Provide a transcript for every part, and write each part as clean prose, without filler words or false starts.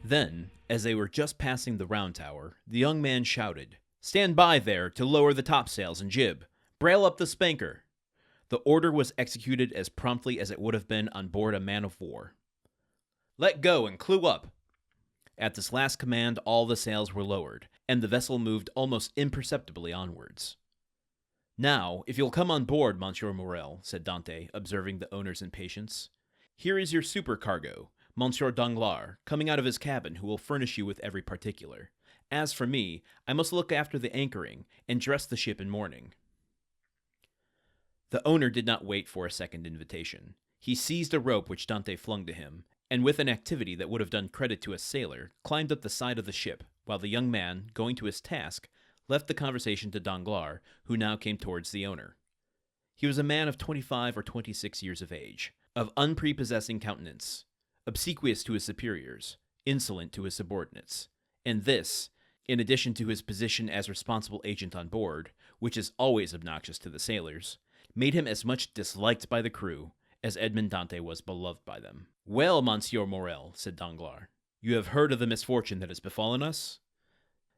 Then, as they were just passing the round tower, the young man shouted, "Stand by there to lower the topsails and jib. Brail up the spanker." The order was executed as promptly as it would have been on board a man of war. "Let go and clew up." At this last command, all the sails were lowered, and the vessel moved almost imperceptibly onwards. "Now, if you'll come on board, Monsieur Morrel," said Dantès, observing the owner's impatience. "Here is your supercargo, Monsieur Danglars, coming out of his cabin, who will furnish you with every particular. As for me, I must look after the anchoring, and dress the ship in mourning." The owner did not wait for a second invitation. He seized a rope which Dantès flung to him, and with an activity that would have done credit to a sailor, climbed up the side of the ship, while the young man, going to his task, left the conversation to Danglars, who now came towards the owner. He was a man of 25 or 26 years of age, of unprepossessing countenance, obsequious to his superiors, insolent to his subordinates, and this, in addition to his position as responsible agent on board, which is always obnoxious to the sailors, made him as much disliked by the crew as Edmond Dantès was beloved by them. "Well, Monsieur Morrel," said Danglars, "you have heard of the misfortune that has befallen us?"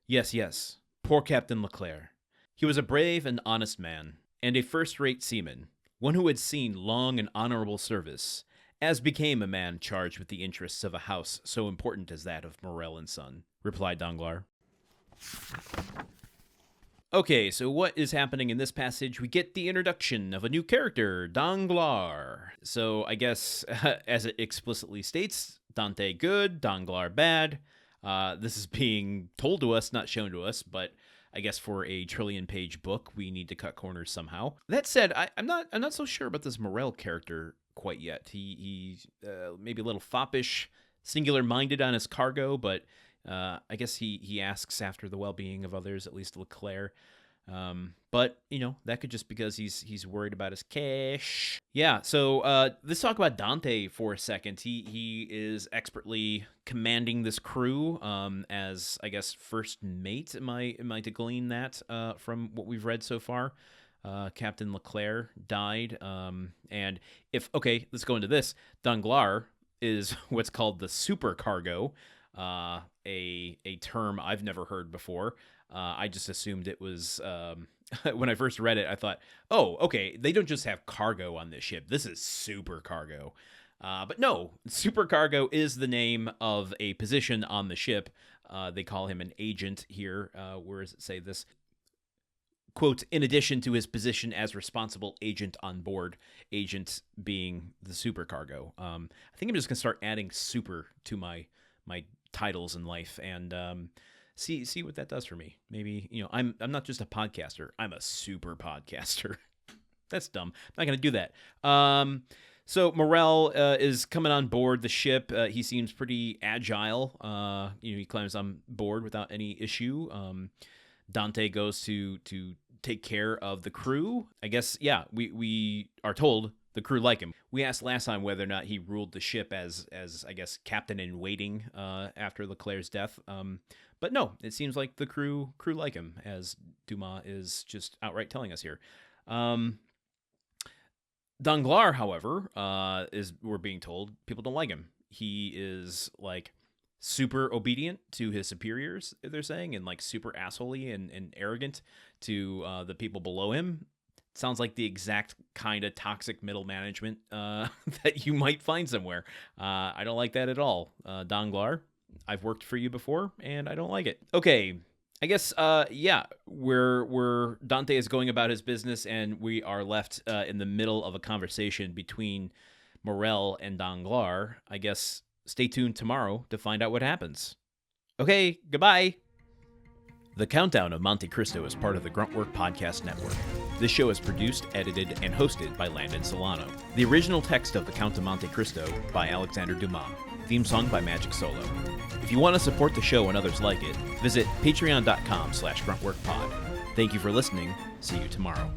Yes. Poor Captain Leclère. He was a brave and honest man, and a first-rate seaman, one who had seen long and honorable service, as became a man charged with the interests of a house so important as that of Morrel and Son," replied Danglars. Okay, so what is happening in this passage? We get the introduction of a new character, Danglars. So I guess, as it explicitly states, Dantès good, Danglars bad. This is being told to us, not shown to us, but I guess for a trillion-page book, we need to cut corners somehow. That said, I'm not so sure about this Morrel character quite yet. He's maybe a little foppish, singular-minded on his cargo, but I guess he asks after the well-being of others, at least Leclère. But, that could just because he's worried about his cash. Yeah, so let's talk about Dantès for a second. He is expertly commanding this crew as, I guess, first mate. Am I to glean that from what we've read so far? Captain Leclère died. And let's go into this. Danglars is what's called the supercargo. A term I've never heard before. I just assumed it was, when I first read it, I thought, oh, okay, they don't just have cargo on this ship. This is supercargo. But no, supercargo is the name of a position on the ship. They call him an agent here. Where does it say this? Quote, in addition to his position as responsible agent on board, agent being the supercargo. I think I'm just going to start adding super to my titles in life and see what that does for me. Maybe, I'm not just a podcaster. I'm a super podcaster. That's dumb. I'm not going to do that. So Morrel is coming on board the ship. He seems pretty agile. He climbs on board without any issue. Dantès goes to take care of the crew. I guess, yeah, we are told the crew like him. We asked last time whether or not he ruled the ship as I guess, captain in waiting after Leclère's death. But no, it seems like the crew like him, as Dumas is just outright telling us here. Danglars, however, we're being told, people don't like him. He is, like, super obedient to his superiors, they're saying, and, like, super assholey and arrogant to the people below him. Sounds like the exact kind of toxic middle management that you might find somewhere. I don't like that at all. Danglars, I've worked for you before, and I don't like it. Okay, I guess, where Dantès is going about his business, and we are left in the middle of a conversation between Morrel and Danglars. I guess stay tuned tomorrow to find out what happens. Okay, goodbye. The Countdown of Monte Cristo is part of the Gruntwork Podcast Network. This show is produced, edited, and hosted by Landon Solano. The original text of The Count of Monte Cristo by Alexander Dumas. Theme song by Magic Solo. If you want to support the show and others like it, visit patreon.com/gruntworkpod. Thank you for listening. See you tomorrow.